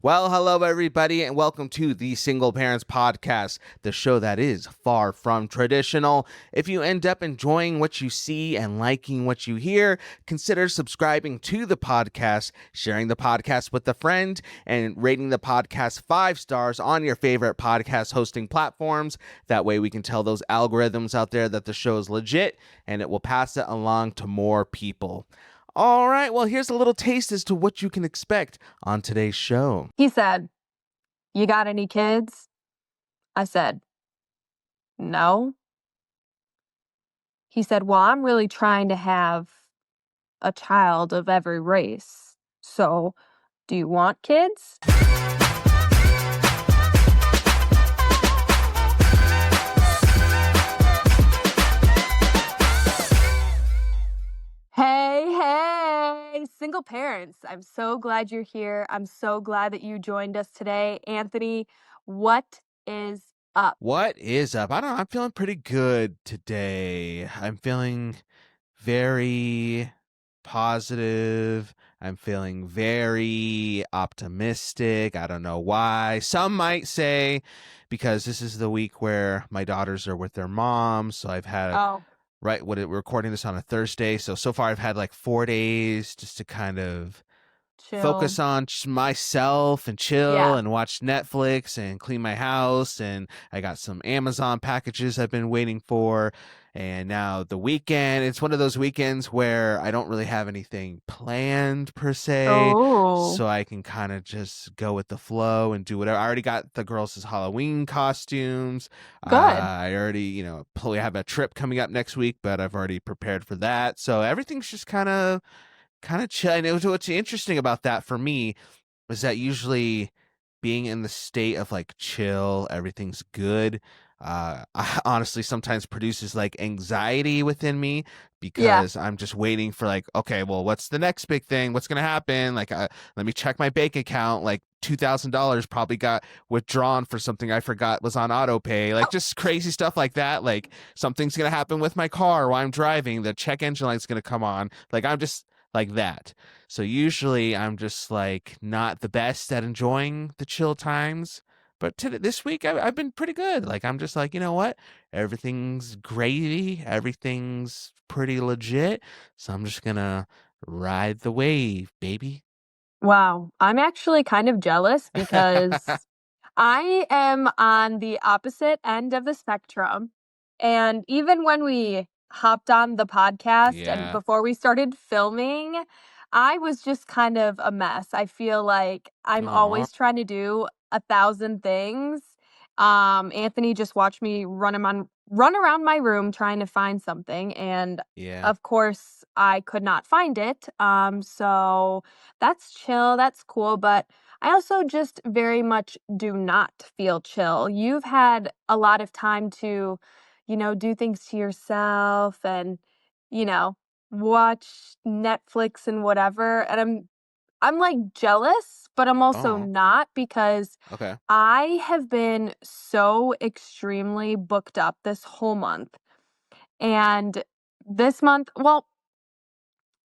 Well, hello, everybody, and welcome to the Single Parents Podcast, the show that is far from traditional. If you end up enjoying what you see and liking what you hear, consider subscribing to the podcast, sharing the podcast with a friend, and rating the podcast 5 stars on your favorite podcast hosting platforms. That way, we can tell those algorithms out there that the show is legit, and it will pass it along to more people. All right, well, here's a little taste as to what you can expect on today's show. He said, "You got any kids?" I said, "No." He said, "Well, I'm really trying to have a child of every race. So, do you want kids?" Hey, single parents. I'm so glad you're here. I'm so glad that you joined us today. Anthony, what is up? What is up? I don't know. I'm feeling pretty good today. I'm feeling very positive. I'm feeling very optimistic. I don't know why. Some might say because this is the week where my daughters are with their mom. So I've had, Oh, we're recording this on a Thursday. So far I've had like 4 days just to kind of chill. focus on myself and chill Yeah. and watch Netflix and clean my house. And I got some Amazon packages I've been waiting for. And now the weekend, it's one of those weekends where I don't really have anything planned per se. Oh, So I can kind of just go with the flow and do whatever. I already got the girls' Halloween costumes. good. I already, we have a trip coming up next week, but I've already prepared for that. So everything's just kind of chill. And what's interesting about that for me is that usually being in the state of like chill, everything's good. Honestly sometimes produces like anxiety within me Yeah. because I'm just waiting for like, okay, well, what's the next big thing? What's gonna happen? Like, let me check my bank account. Like $2,000 probably got withdrawn for something I forgot was on auto pay. Like just crazy stuff like that. Like something's gonna happen with my car while I'm driving. The check engine light's gonna come on. Like I'm just like that. So usually I'm just like not the best at enjoying the chill times. But this week I've been pretty good. Like I'm just like, you know what? Everything's gravy. Everything's pretty legit. So I'm just gonna ride the wave, baby. Wow. I'm actually kind of jealous because I am on the opposite end of the spectrum. And even when we hopped on the podcast and Yeah. before we started filming, I was just kind of a mess. I feel like I'm Aw. always trying to do 1,000 things. Anthony just watched me run around my room trying to find something, and Yeah. of course I could not find it. So that's chill, that's cool, but I also just very much do not feel chill. You've had a lot of time to, do things to yourself and, you know, watch Netflix and whatever. And I'm like jealous, but I'm also Oh. not because Okay. I have been so extremely booked up this whole month. And this month, well,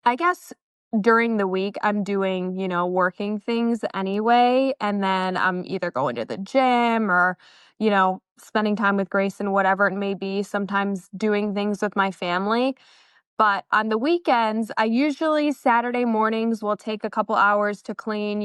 I guess during the week I'm doing, working things anyway, and then I'm either going to the gym or, spending time with Grace and whatever it may be, sometimes doing things with my family. But on the weekends, I usually Saturday mornings will take a couple hours to clean,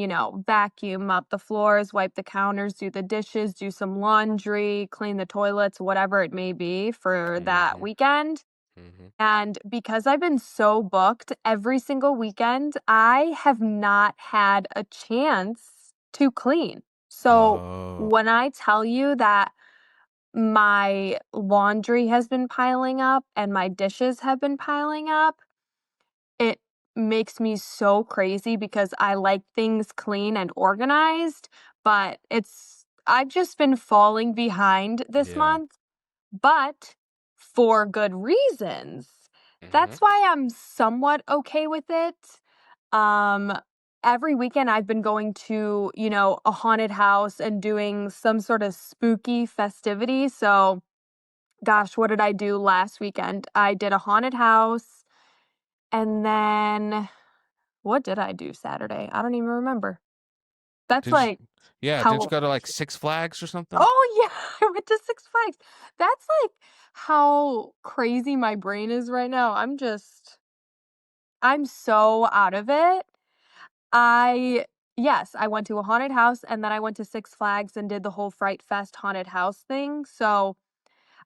vacuum, mop the floors, wipe the counters, do the dishes, do some laundry, clean the toilets, whatever it may be for that Mm-hmm. weekend. Mm-hmm. And because I've been so booked every single weekend, I have not had a chance to clean. So Oh. when I tell you that my laundry has been piling up and my dishes have been piling up, it makes me so crazy because I like things clean and organized, but I've just been falling behind this Yeah. month, but for good reasons. Mm-hmm. That's why I'm somewhat okay with it. Um, every weekend I've been going to, a haunted house and doing some sort of spooky festivity. So, gosh, what did I do last weekend? I did a haunted house, and then what did I do Saturday? I don't even remember. That's Did you? like Yeah, didn't you how go to like Six Flags or something? Oh, yeah, I went to Six Flags. That's, like, how crazy my brain is right now. I'm so out of it. I Yes, I went to a haunted house, and then I went to Six Flags and did the whole Fright Fest haunted house thing, so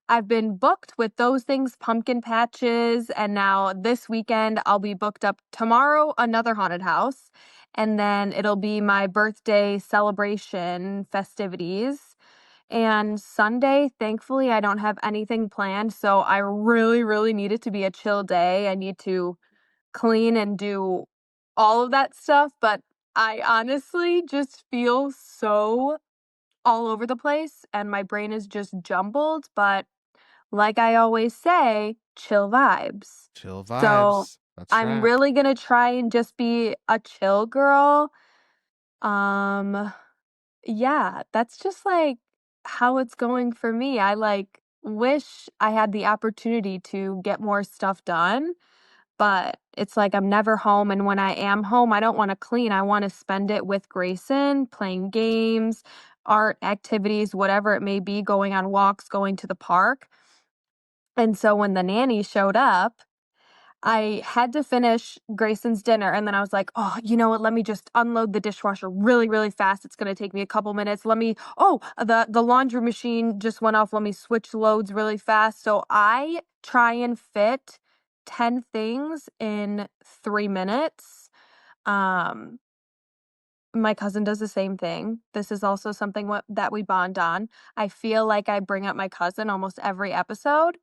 I've been booked with those things, pumpkin patches, and now this weekend I'll be booked up tomorrow, another haunted house, and then it'll be my birthday celebration festivities. And Sunday, thankfully, I don't have anything planned, so I really, really need it to be a chill day. I need to clean and do all of that stuff, but I honestly just feel so all over the place and my brain is just jumbled, but like I always say, chill vibes. Chill So vibes. That's I'm right. really gonna try and just be a chill girl. Um, yeah, that's just like how it's going for me. I like wish I had the opportunity to get more stuff done, but it's like I'm never home. And when I am home, I don't want to clean. I want to spend it with Grayson, playing games, art activities, whatever it may be, going on walks, going to the park. And so when the nanny showed up, I had to finish Grayson's dinner, and then I was like, "Oh, you know what? Let me just unload the dishwasher really, really fast. It's gonna take me a couple minutes. The laundry machine just went off. Let me switch loads really fast." So I try and fit 10 things in 3 minutes. Um, my cousin does the same thing. This is also something that we bond on. I feel like I bring up my cousin almost every episode,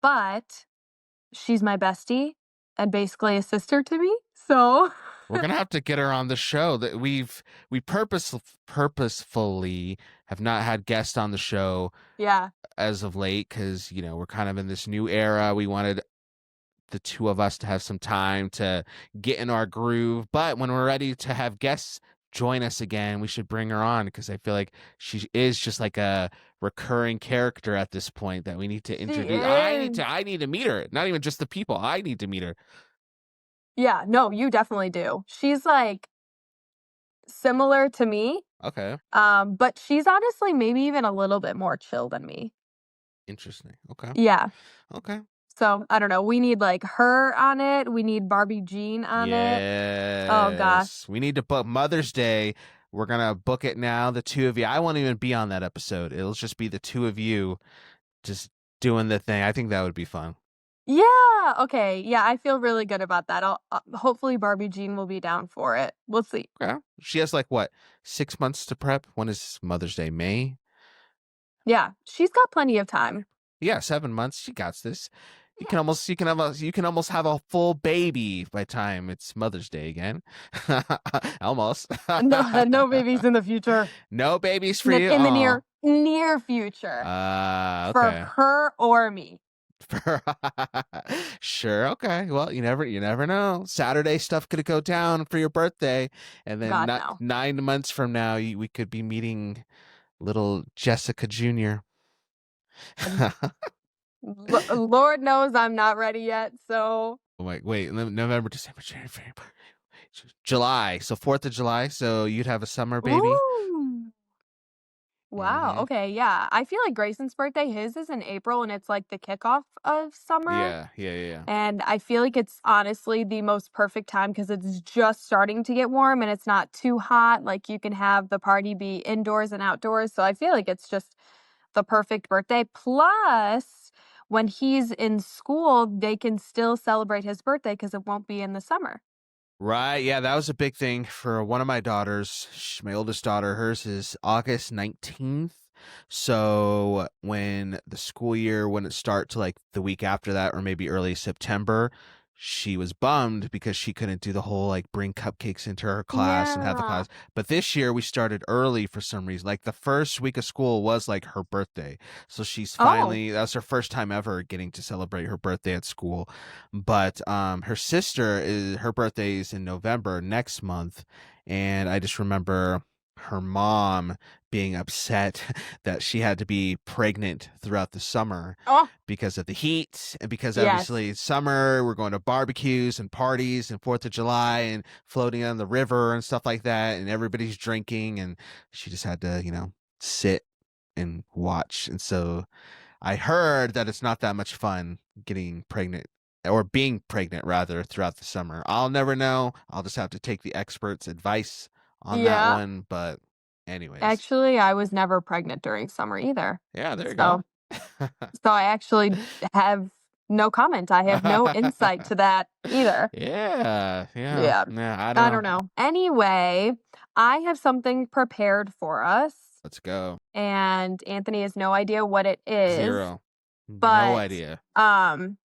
but she's my bestie and basically a sister to me, so We're gonna have to get her on the show. That we purposefully have not had guests on the show yeah. as of late because we're kind of in this new era. We wanted the two of us to have some time to get in our groove. But when we're ready to have guests join us again, we should bring her on because I feel like she is just like a recurring character at this point that we need to She introduce. is. I need to meet her. Not even just the people. I need to meet her. Yeah, no, you definitely do. She's, like, similar to me, Okay. but she's honestly maybe even a little bit more chill than me. Interesting. Okay. Yeah. Okay. So, I don't know, we need, like, her on it, we need Barbie Jean on it. Oh gosh. Yes. We need to book Mother's Day. We're gonna book it now, the two of you. I won't even be on that episode. It'll just be the two of you just doing the thing. I think that would be fun. Yeah, okay, yeah, I feel really good about that. I'll hopefully Barbie Jean will be down for it. We'll see. Okay. She has like what, 6 months to prep? When is Mother's Day? May? Yeah, she's got plenty of time. Yeah, 7 months. She got this. You Yeah. can almost you can almost have a full baby by time it's Mother's Day again. Almost. No, no babies in the future. No babies for In you. the, in the Oh. near future for Okay. her or me. Sure. Okay. Well, you never know. Saturday stuff could go down for your birthday, and then God no. 9 months from now, we could be meeting little Jessica Jr. Um, Lord knows I'm not ready yet. So Wait, November, December, January, February, July. So 4th of July. So you'd have a summer baby. ooh. Wow. Hmm. Okay. Yeah. I feel like Grayson's birthday, his is in April, and it's like the kickoff of summer. Yeah, yeah, yeah, yeah. And I feel like it's honestly the most perfect time because it's just starting to get warm and it's not too hot. Like you can have the party be indoors and outdoors. So I feel like it's just the perfect birthday. Plus, when he's in school, they can still celebrate his birthday because it won't be in the summer. Right. Yeah, that was a big thing for one of my daughters. My oldest daughter, hers is August 19th. So when the school year wouldn't start to like the week after that, or maybe early September, she was bummed because she couldn't do the whole like bring cupcakes into her class and have the Yeah. class. But this year we started early for some reason. Like the first week of school was like her birthday. So she's Oh, finally, that's her first time ever getting to celebrate her birthday at school. But her sister is her birthday is in November next month, and I just remember her mom being upset that she had to be pregnant throughout the summer Oh, because of the heat and because yes. obviously it's summer, we're going to barbecues and parties and 4th of July and floating on the river and stuff like that, and everybody's drinking, and she just had to, sit and watch. And so I heard that it's not that much fun getting pregnant, or being pregnant rather, throughout the summer. I'll never know. I'll just have to take the experts' advice on that Yeah. one. But anyways, Actually, I was never pregnant during summer either. yeah, there you go. So, so I actually have no comment. I have no insight to that either. Yeah, Yeah. I I don't don't know. know. Anyway, I have something prepared for us, Let's go. and Anthony has no idea what it is, 0. No but idea. um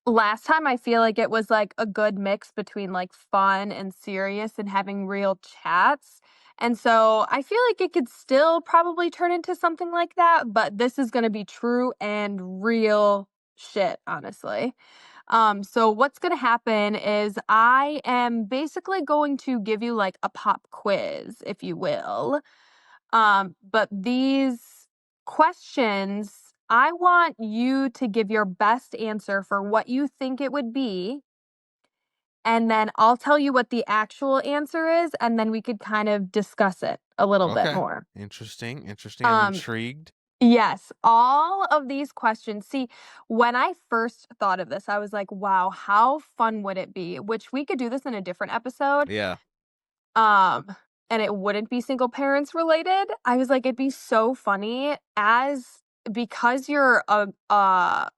last time I feel like it was like a good mix between like fun and serious and having real chats. And so I feel like it could still probably turn into something like that, but this is going to be true and real shit, honestly. So what's going to happen is I am basically going to give you like a pop quiz, if you will. But these questions, I want you to give your best answer for what you think it would be. And then I'll tell you what the actual answer is, and then we could kind of discuss it a little bit Okay. more. Interesting. I'm intrigued. Yes, all of these questions. See, when I first thought of this, I was like, wow, how fun would it be? Which we could do this in a different episode. Yeah. Um, and it wouldn't be single parents related. I was like, it'd be so funny because you're a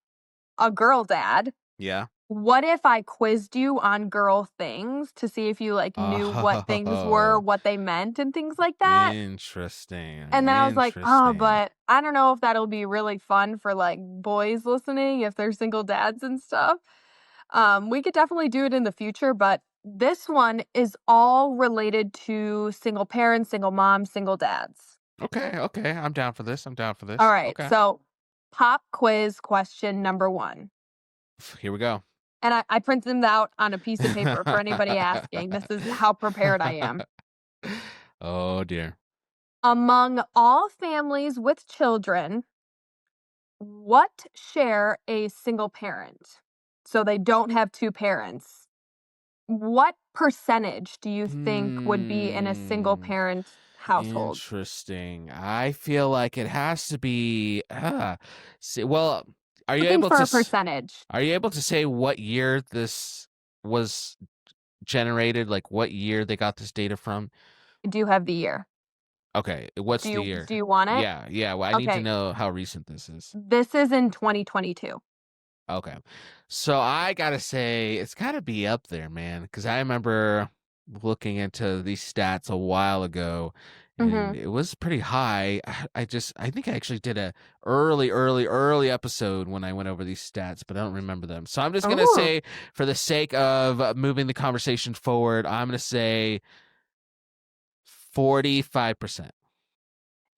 girl dad. Yeah. What if I quizzed you on girl things to see if you like knew what things were, Oh, what they meant, and things like that? interesting. And then I was like, oh, Interesting. but I don't know if that'll be really fun for like boys listening if they're single dads and stuff. We could definitely do it in the future, but this one is all related to single parents, single moms, single dads. Okay. I'm down for this. All right. Okay. So, pop quiz question number 1. Here we go. And I printed them out on a piece of paper for anybody asking. This is how prepared I am. Oh dear. Among all families with children, what share a single parent? So they don't have two parents. What percentage do you think would be in a single Hmm. parent household? Interesting. I feel like it has to be. Well, are you Looking able for to? a percentage. Are you able to say what year this was generated? Like what year they got this data from? I do have the year. Okay, what's Do the you year? do you want it? Yeah. Well, I need to Okay. know how recent this is. This is in 2022. Okay. So I gotta say, it's gotta be up there, man. Because I remember looking into these stats a while ago, and Mhm. it was pretty high. I think I actually did a early episode when I went over these stats, but I don't remember them. So I'm just gonna Ooh. say, for the sake of moving the conversation forward, I'm gonna say 45%.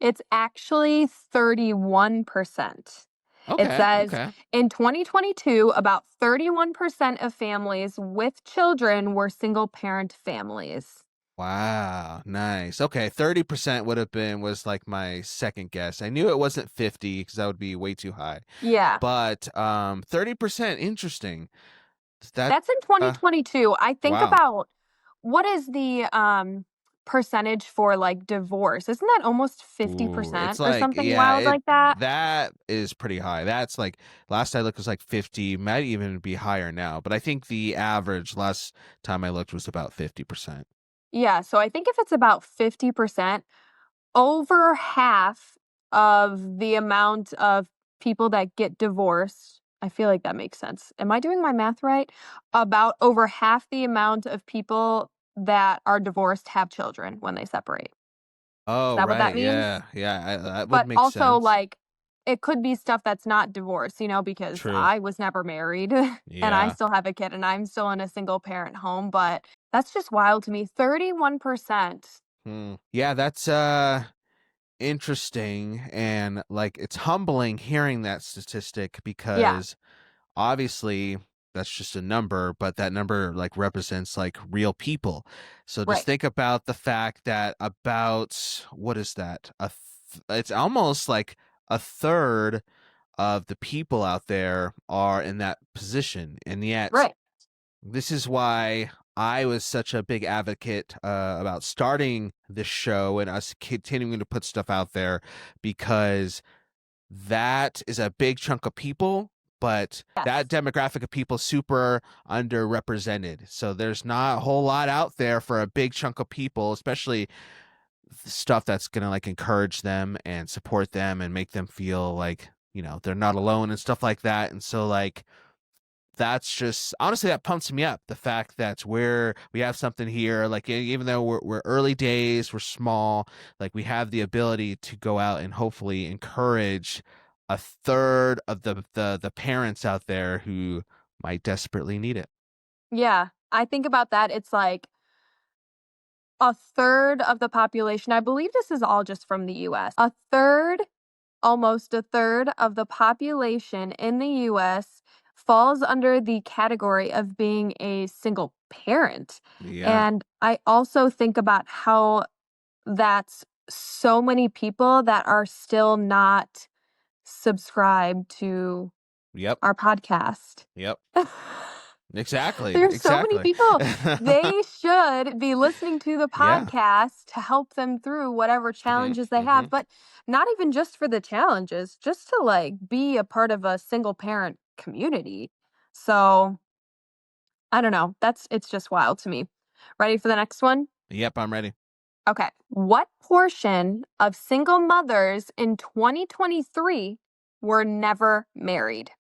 It's actually 31%. It Okay. says Okay. in 2022, about 31% of families with children were single parent families. Wow, nice. Okay, 30% was like my second guess. I knew it wasn't 50 because that would be way too high. Yeah. But 30%, interesting. That That's in uh 2022. I think wow. about what is the percentage for like divorce? Isn't that almost Ooh, it's 50% or like, something yeah, wild like that? that is pretty high. That's like, last I looked was like 50, might even be higher now, but I think the average last time I looked was about 50%. Yeah, so I think if it's about 50%, over half of the amount of people that get divorced, I feel like that makes sense. Am I doing my math right? About over half the amount of people that are divorced have children when they separate. Is Oh, that what that right. means? Yeah, that would But make also, sense. like, it could be stuff that's not divorce, because True. I was never married and I Yeah. still have a kid and I'm still in a single parent home. But that's just wild to me. 31%. Yeah, that's interesting, and like it's humbling hearing that statistic Yeah. because obviously that's just a number, but that number like represents like real people. So just Right. think about the fact that about, what is that? It's almost like a third of the people out there are in that position. And yet Right. this is why I was such a big advocate about starting this show and us continuing to put stuff out there, because that is a big chunk of people, but that Yes. demographic of people super underrepresented. So there's not a whole lot out there for a big chunk of people, especially stuff that's going to like encourage them and support them and make them feel like, they're not alone and stuff like that. And so like, that's just, honestly, that pumps me up. The fact that we have something here, like even though we're early days, we're small, like we have the ability to go out and hopefully encourage a third of the parents out there who might desperately need it. Yeah. I think about that. It's like a third of the population. I believe this is all just from the US. Almost a third of the population in the US falls under the category of being a single parent. Yeah. And I also think about how that's so many people that are still not subscribed to Yep. our podcast. Yep. Exactly. There's so many people. They should be listening to the Yeah. podcast to help them through whatever challenges they have, but not even just for the challenges, just to like be a part of a single parent community. So I don't know. It's just wild to me. Ready for the next one? Yep, I'm ready. Okay. What portion of single mothers in 2023 were never married?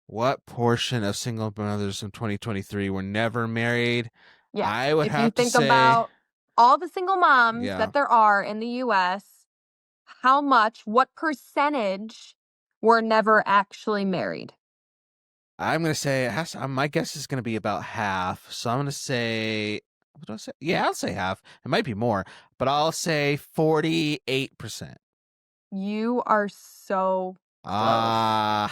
What portion of single mothers in 2023 were never married? Yeah. I would If you have to think say, about all the single moms yeah, that there are in the US, what percentage were never actually married? I'm going to say my guess is going to be about half. So I'm going to say, what do I say? Yeah, I'll say half. It might be more, but I'll say 48%. You are so close.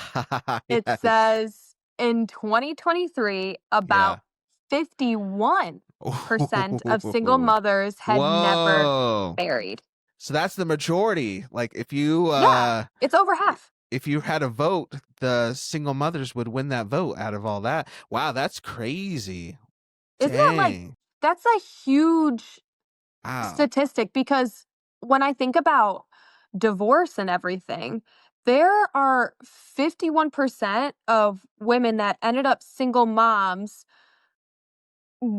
It Yes. says in 2023, about 51% of single mothers had never Whoa. married. So that's the majority. Like if you Yeah, it's over half. if you had a vote, the single mothers would win that vote out of all that. Wow, that's crazy. Isn't that like, Dang. that's a huge Wow. statistic, because when I think about divorce and everything, there are 51% of women that ended up single moms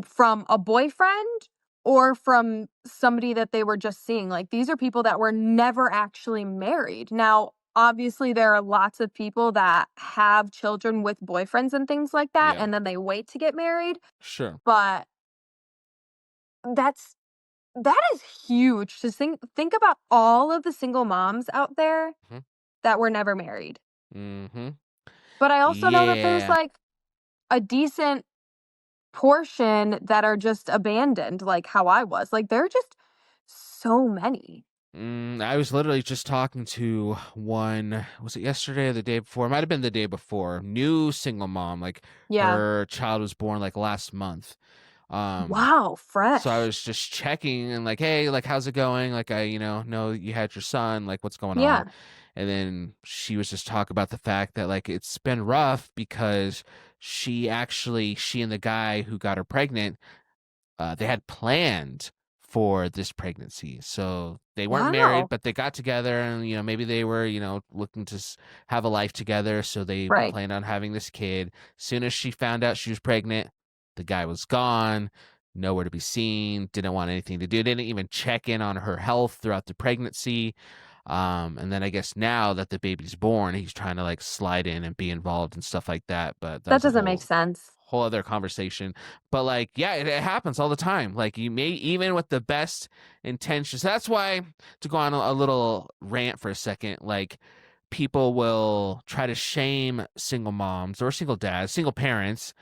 from a boyfriend or from somebody that they were just seeing. Like, these are people that were never actually married. Now, obviously, there are lots of people that have children with boyfriends and things like that, Yeah. and then they wait to get married. Sure. But that is huge to think about all of the single moms out there that were never married. Mm-hmm. But I also know that there's Yeah. like a decent portion that are just abandoned, like how I was. Like, there are just so many. I was literally just talking to one, was it yesterday or the day before? It might have been the day before. New single mom, like Yeah. her child was born like last month. Wow, fresh. So I was just checking and like, hey, like how's it going? Like I, know you had your son, like what's going Yeah. on? And then she was just talking about the fact that like it's been rough because she and the guy who got her pregnant, they had planned for this pregnancy. So they weren't married, Wow. but they got together and, maybe they were, looking to have a life together. So they Right. planned on having this kid. Soon as she found out she was pregnant, the guy was gone, nowhere to be seen, didn't want anything to do, didn't even check in on her health throughout the pregnancy. And then I guess now that the baby's born, he's trying to like slide in and be involved and stuff like that. But That doesn't make sense. whole other conversation. But like, yeah, it happens all the time. Like you may, even with the best intentions. That's why, to go on a little rant for a second, like people will try to shame single moms or single dads, single parents.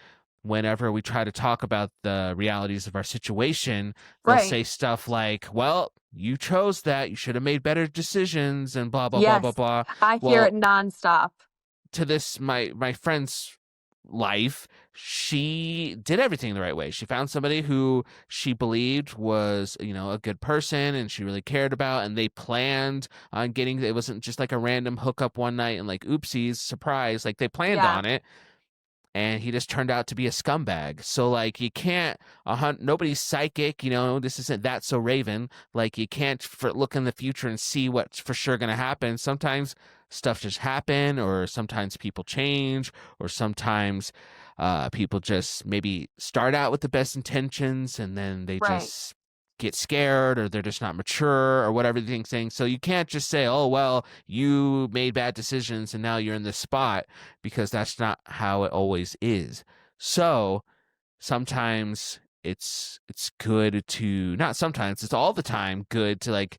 Whenever we try to talk about the realities of our situation, they'll Right. say stuff like, well, you chose that, you should have made better decisions, and blah blah blah blah Yes. blah. I hear Well, it nonstop. to this, my friend's life, she did everything the right way. She found somebody who she believed was, a good person and she really cared about, and they planned on getting, it wasn't just like a random hookup one night and like, oopsies, surprise. Like they planned Yeah. on it, and he just turned out to be a scumbag. So like you can't nobody's psychic, this isn't That So Raven. Like you can't look in the future and see what's for sure going to happen. Sometimes stuff just happen, or sometimes people change, or sometimes people just maybe start out with the best intentions and then they Right. just get scared, or they're just not mature, or whatever the thing's saying. So you can't just say, oh well, you made bad decisions and now you're in this spot, because that's not how it always is. So sometimes it's good to, not sometimes, it's all the time good to like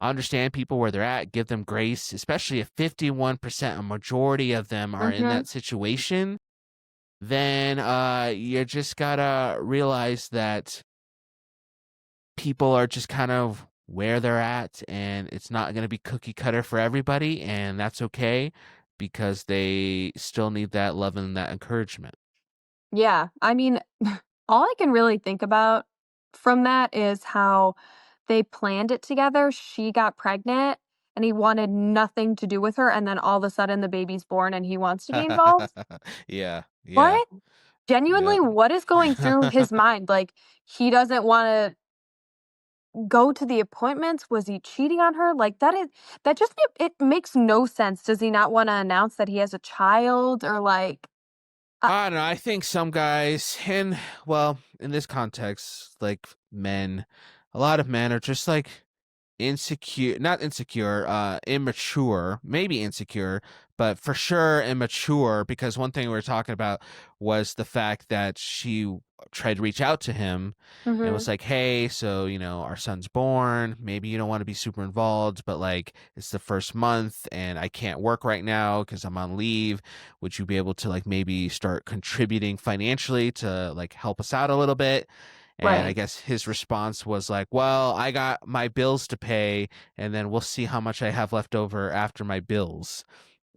understand people where they're at, give them grace, especially if 51%, a majority of them are in Mm-hmm. that situation. Then you just gotta realize that people are just kind of where they're at, and it's not going to be cookie cutter for everybody, and that's okay, because they still need that love and that encouragement. Yeah. I mean, all I can really think about from that is how they planned it together. She got pregnant and he wanted nothing to do with her. And then all of a sudden the baby's born and he wants to be involved. Yeah, yeah. What? Genuinely, Yep. what is going through his mind? Like, he doesn't want to go to the appointments. Was he cheating on her? Like, that just, it makes no sense. Does he not want to announce that he has a child, or like, uh, I don't know. I think some guys, and well, in this context, like men, a lot of men are just like insecure, not insecure, immature, maybe insecure, but for sure immature, because one thing we were talking about was the fact that she tried to reach out to him and mhm, was like, hey, so our son's born, maybe you don't want to be super involved, but like it's the first month and I can't work right now because I'm on leave. Would you be able to like maybe start contributing financially to like help us out a little bit? And I right, guess his response was like, well, I got my bills to pay, and then we'll see how much I have left over after my bills.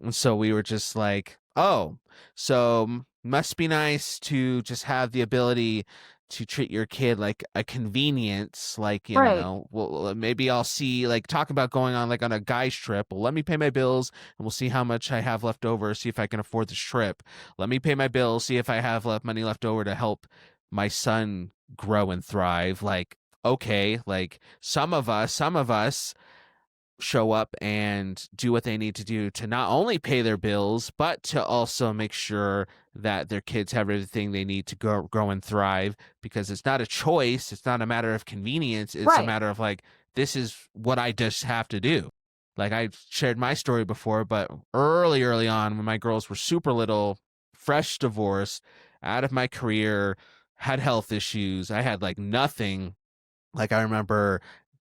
And so we were just like, oh, so must be nice to just have the ability to treat your kid like a convenience. Like, right, well, maybe I'll see, like, talk about going on like on a guy's trip. Well, let me pay my bills and we'll see how much I have left over, see if I can afford this trip. Let me pay my bills, see if I have money left over to help my son grow and thrive. Like, okay, like some of us show up and do what they need to do to not only pay their bills, but to also make sure that their kids have everything they need to grow and thrive, because it's not a choice. It's not a matter of convenience. It's a right, matter of like, this is what I just have to do. Like I shared my story before, but early on when my girls were super little, fresh divorce, out of my career, had health issues, I had like nothing. Like I remember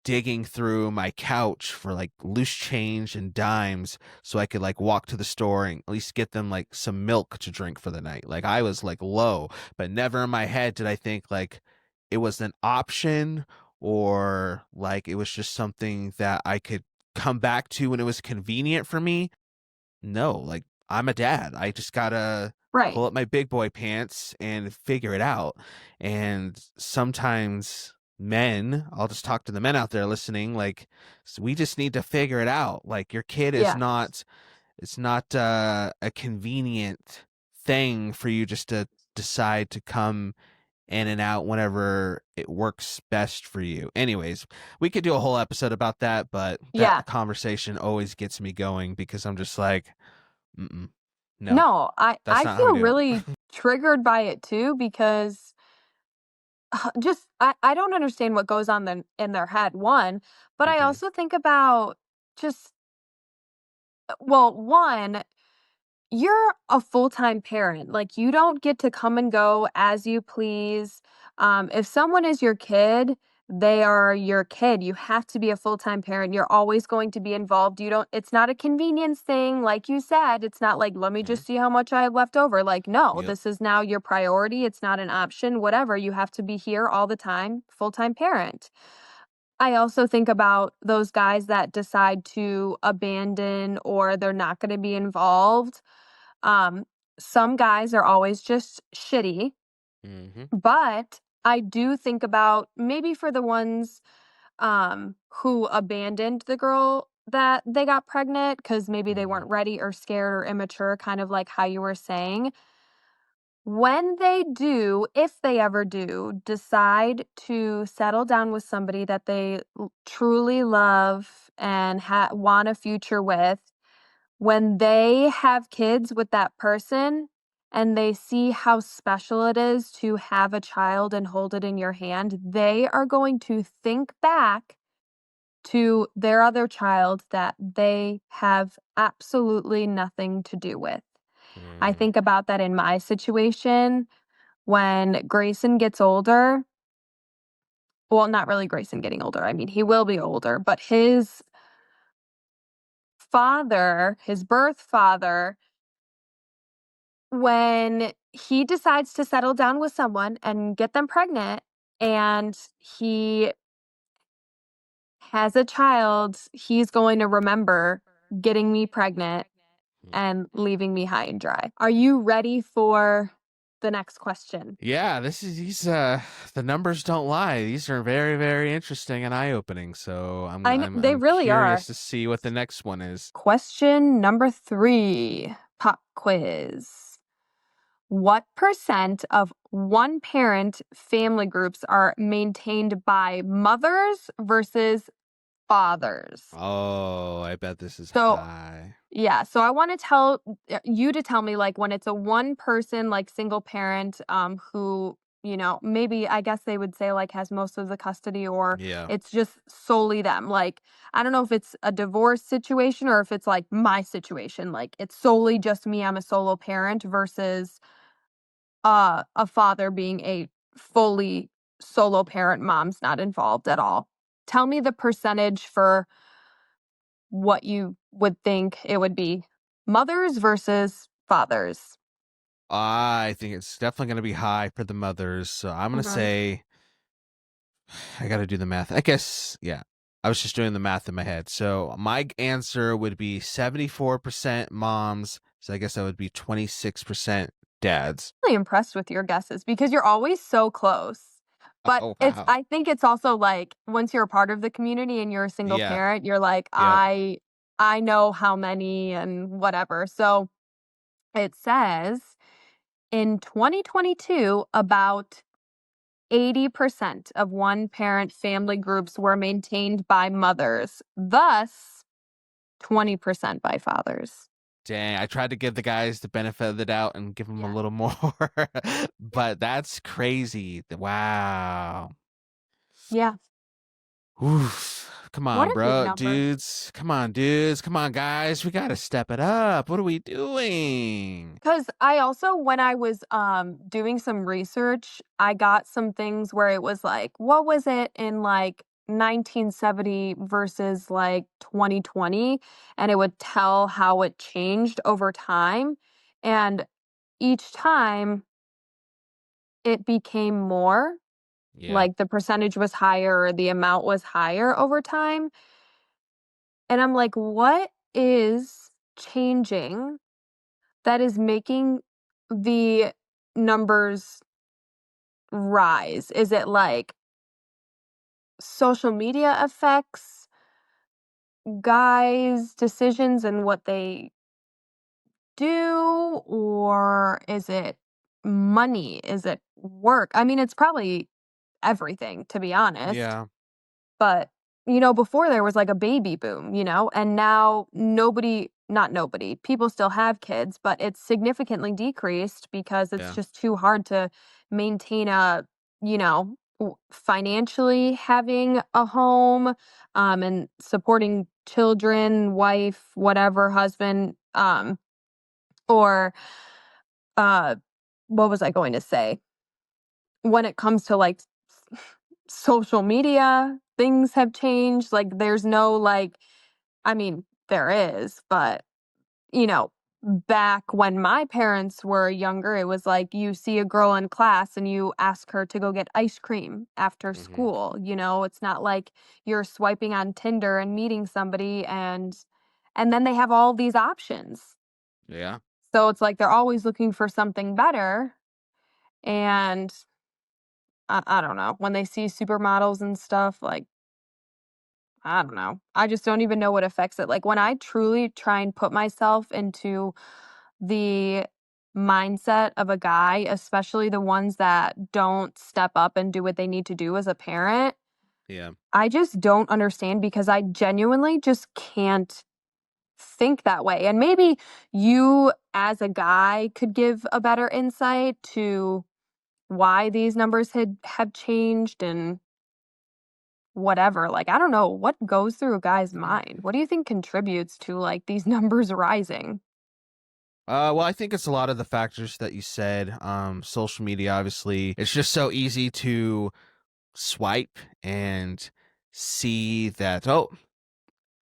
digging through my couch for like loose change and dimes so I could like walk to the store and at least get them like some milk to drink for the night. Like I was like low, but never in my head did I think like it was an option, or like it was just something that I could come back to when it was convenient for me. No, like I'm a dad. I just gotta right. pull up my big boy pants and figure it out. And sometimes men, I'll just talk to the men out there listening, like we just need to figure it out. Like your kid is Yeah. not, it's not a convenient thing for you just to decide to come in and out whenever it works best for you. Anyways, we could do a whole episode about that, but Yeah. that conversation always gets me going because I'm just like, mm-mm, no, No, I that's I not how we feel do it. really triggered by it too, because just I don't understand what goes on in their head, one, but I Hmm. also think about just well, one, you're a full-time parent. Like, you don't get to come and go as you please. If someone is your kid, they are your kid. You have to be a full-time parent. You're always going to be involved. You don't It's not a convenience thing, like you said. It's not like, let me Hmm. just see how much I have left over. Like, no, Yep. this is now your priority. It's not an option, whatever. You have to be here all the time, full-time parent. I also think about those guys that decide to abandon, or they're not going to be involved. some guys are always just shitty, Hmm. but I do think about maybe for the ones who abandoned the girl that they got pregnant because maybe they Hmm. weren't ready or scared or immature, kind of like how you were saying. When they do, if they ever do, decide to settle down with somebody that they truly love and want a future with, when they have kids with that person and they see how special it is to have a child and hold it in your hand, they are going to think back to their other child that they have absolutely nothing to do with. I Hmm. think about that in my situation when Grayson gets older. Well, not really Grayson getting older. I mean, he will be older, but his father, his birth father, when he decides to settle down with someone and get them pregnant and he has a child, he's going to remember getting me pregnant and leaving me high and dry. Are you ready for the next question? Yeah, this is these the numbers don't lie. These are very, very interesting and eye-opening. So I'm I know I'm they I'm really are. curious to see what the next one is. Question number 3, pop quiz. What percent of one parent family groups are maintained by mothers versus fathers? Oh, I bet this is So, high. yeah, so I want to tell you to tell me like when it's a one person like single parent who, maybe I guess they would say like has most of the custody or Yeah. it's just solely them. Like I don't know if it's a divorce situation or if it's like my situation. Like it's solely just me, I'm a solo parent versus a father being a fully solo parent, mom's not involved at all. Tell me the percentage for what you would think it would be mothers versus fathers. I think it's definitely going to be high for the mothers. So I'm going to Mhm. say I got to do the math. I guess yeah. I was just doing the math in my head. So my answer would be 74% moms. So I guess that would be 26% dads. Really impressed with your guesses because you're always so close. But Oh it's wow. I think it's also like once you're a part of the community and you're a single Yeah. parent, you're like, Yep. I know how many and whatever. So it says in 2022, about 80% of one parent family groups were maintained by mothers, thus 20% by fathers. Dang, I tried to give the guys the benefit of the doubt and give them a Yeah. little more, but that's crazy. Wow. Yeah. Oof. Come What on, a big bro, number. dudes. Come on, dudes. Come on, guys. We gotta step it up. What are we doing? Because I also, when I was doing some research, I got some things where it was like, what was it in like 1970 versus like 2020? And it would tell how it changed over time. And each time it became more, Yeah. like the percentage was higher or the amount was higher over time. And I'm like, what is changing that is making the numbers rise? Is it like social media affects guys' decisions and what they do? Or is it money? Is it work? I mean, it's probably everything, to be honest. Yeah. But, before there was like a baby boom, and now not nobody, people still have kids, but it's significantly decreased because it's Yeah. just too hard to maintain financially having a home, and supporting children, wife, whatever, husband, or, uh, what was I going to say? When it comes to like social media, things have changed. Like there's no like I mean, there is, but you know, back when my parents were younger, it was like you see a girl in class and you ask her to go get ice cream after Hmm. school. It's not like you're swiping on Tinder and meeting somebody and then they have all these options. Yeah. So it's like they're always looking for something better, and I don't know, when they see supermodels and stuff, like, I don't know. I just don't even know what affects it. Like, when I truly try and put myself into the mindset of a guy, especially the ones that don't step up and do what they need to do as a parent, Yeah. I just don't understand because I genuinely just can't think that way. And maybe you, as a guy, could give a better insight to why these numbers have changed and whatever. Like, I don't know what goes through a guy's mind. What do you think contributes to like these numbers rising? Well, I think it's a lot of the factors that you said. Social media, obviously, it's just so easy to swipe and see that, oh,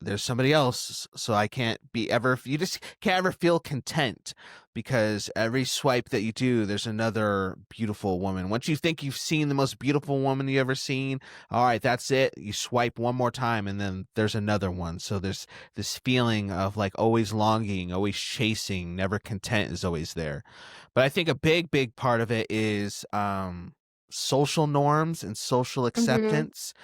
there's somebody else, so I can't be ever, you just can't ever feel content, because every swipe that you do, there's another beautiful woman. Once you think you've seen the most beautiful woman you ever seen, all right, that's it. You swipe one more time and then there's another one. So there's this feeling of like always longing, always chasing, never content is always there. But I think a big part of it is social norms and social Mhm. acceptance,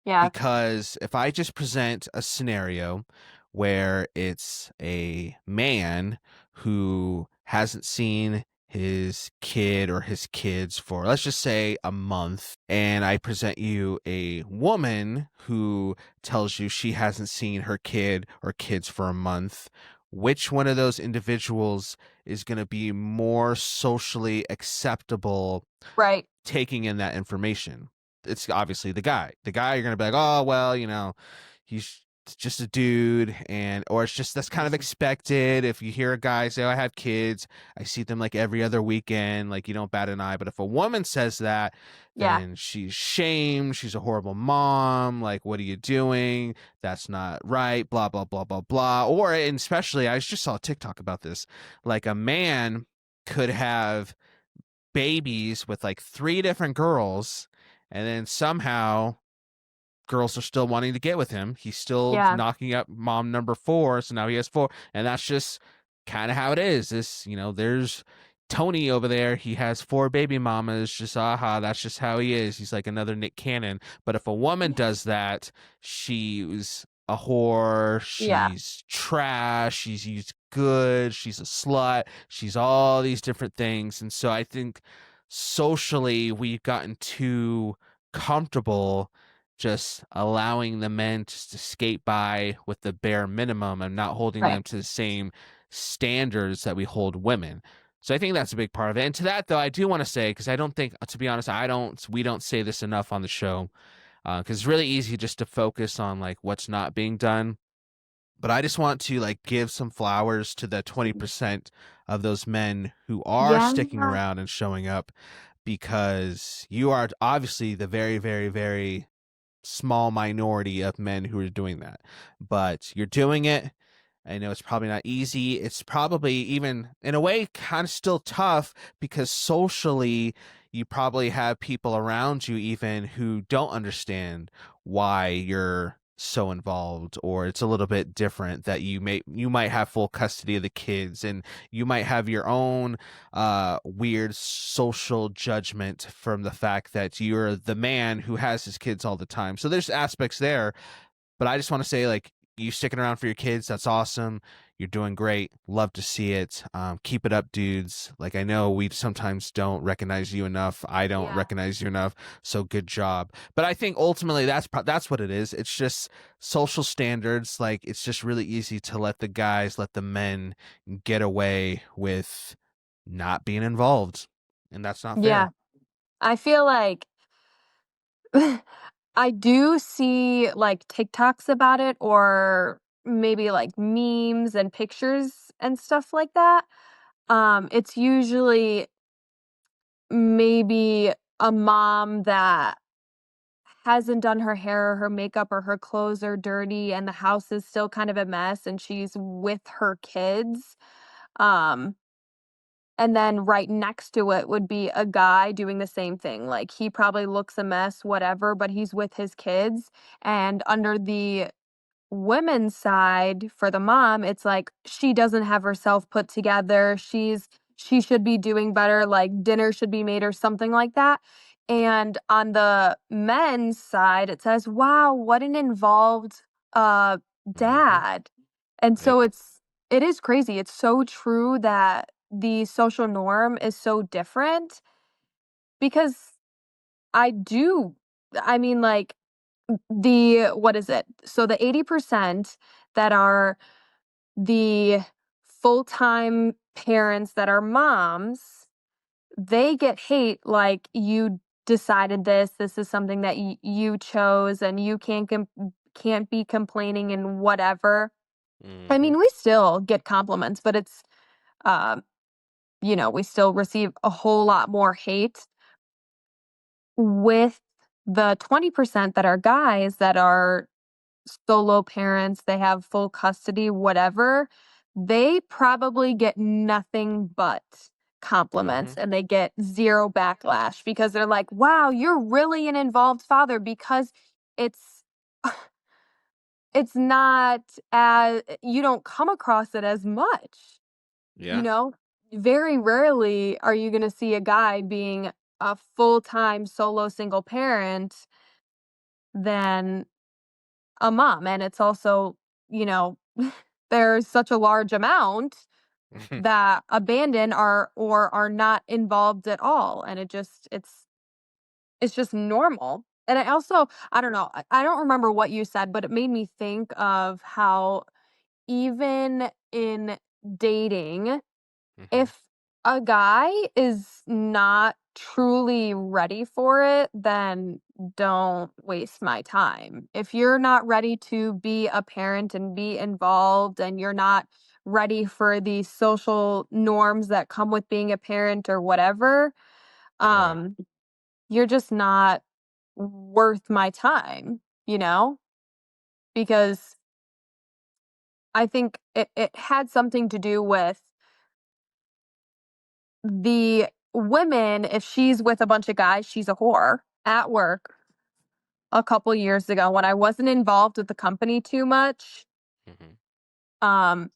Yeah. because if I just present a scenario where it's a man who hasn't seen his kid or his kids for, let's just say, a month, and I present you a woman who tells you she hasn't seen her kid or kids for a month, which one of those individuals is going to be more socially acceptable Right. taking in that information? It's obviously the guy. The guy, you're gonna be like, oh well, he's just a dude, and or it's just that's kind of expected. If you hear a guy say, oh, I have kids, I see them like every other weekend, like you don't bat an eye. But if a woman says that, Yeah. then she's shamed. She's a horrible mom. Like, what are you doing? That's not right. Blah blah blah blah blah. Or, and especially, I just saw a TikTok about this. Like a man could have babies with like three different girls, and then somehow girls are still wanting to get with him. He's still Yeah. knocking up mom number four, so now he has four, and that's just kind of how it is. There's Tony over there. He has four baby mamas. Just aha, that's just how he is. He's like another Nick Cannon. But if a woman does that, she's a whore. Yeah. She's trash. She's used good. She's a slut. She's all these different things. And so I think socially we've gotten too comfortable just allowing the men just to skate by with the bare minimum and not holding Right. them to the same standards that we hold women. So I think that's a big part of it. And to that, though, I do want to say, because I don't think, to be honest, we don't say this enough on the show, because it's really easy just to focus on like what's not being done. But I just want to like give some flowers to the 20% of those men who are Yeah. sticking around and showing up, because you are obviously the very, very, very small minority of men who are doing that. But you're doing it. I know it's probably not easy. It's probably even in a way kind of still tough, because socially you probably have people around you even who don't understand why you're so involved, or it's a little bit different, that you might have full custody of the kids, and you might have your own weird social judgment from the fact that you're the man who has his kids all the time. So there's aspects there, but I just want to say, like, you sticking around for your kids, that's awesome. You're doing great. Love to see it. Keep it up, dudes. Like, I know we sometimes don't recognize you enough. I don't Yeah. recognize you enough. So good job. But I think ultimately that's what it is. It's just social standards. Like, it's just really easy to let the men get away with not being involved, and that's not Yeah. fair. I feel like I do see like TikToks about it or maybe like memes and pictures and stuff like that. It's usually maybe a mom that hasn't done her hair or her makeup or her clothes are dirty and the house is still kind of a mess and she's with her kids. Um, and then right next to it would be a guy doing the same thing. Like he probably looks a mess, whatever, but he's with his kids. And under the women's side, for the mom, it's like she doesn't have herself put together. She should be doing better, like dinner should be made or something like that. And on the men's side, it says, "Wow, what an involved uh Hmm. dad." And It, so it is crazy. It's so true that the social norm is so different because I do I mean, like, the what is it? So the 80% that are the full-time parents that are moms, they get hate like, "You decided this is something that you chose, and you can't be complaining and whatever." I hmm mean, we still get compliments, but it's, um, we still receive a whole lot more hate with the 20% that are guys that are solo parents, they have full custody, whatever, they probably get nothing but hmm compliments and they get zero backlash because they're like, "Wow, you're really an involved father," because it's it's not as you don't come across it as much, you Yeah. know? Very rarely are you gonna see a guy being a full-time solo single parent than a mom, and it's also, you know, there's such a large amount that abandon or are not involved at all, and it's just normal. And I don't know, I don't remember what you said, but it made me think of how even in dating, hmm if a guy is not truly ready for it, then don't waste my time. If you're not ready to be a parent and be involved and you're not ready for the social norms that come with being a parent or whatever, Right. um, you're just not worth my time, you know? Because I think it had something to do with the women, if she's with a bunch of guys, she's a whore at work a couple years ago when I wasn't involved with the company too much. hmm Um,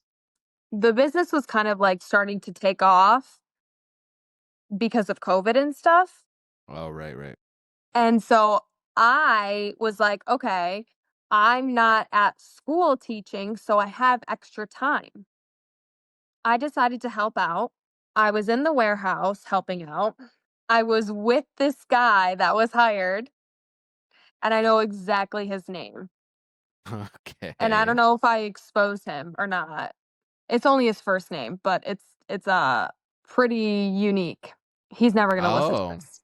the business was kind of like starting to take off because of COVID and stuff. Oh, right, right. And so I was like, okay, I'm not at school teaching, so I have extra time. I decided to help out. I was in the warehouse helping out. I was with this guy that was hired, and I know exactly his name. And I don't Okay. know if I exposed him or not. It's only his first name, but it's pretty unique. He's never gonna listen to Oh, this.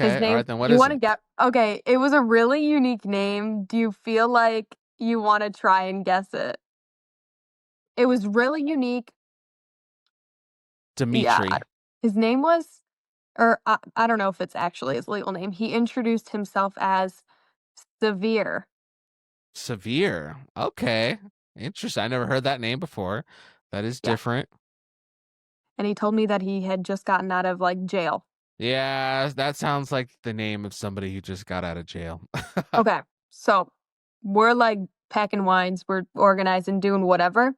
His okay. All name right, then what you is wanna it? get okay, it was a really unique name. Do you feel like you wanna try and guess it? It was really unique. Yeah. Dimitri. His name was or I don't know if it's actually his legal name. He introduced himself as Severe. Severe. Okay. Interesting. I never heard that name before. That is Yeah. different. And he told me that he had just gotten out of, like, jail. Yeah, that sounds like the name of somebody who just got out of jail. Okay. So, we're, like, packing wines, we're organizing, doing whatever.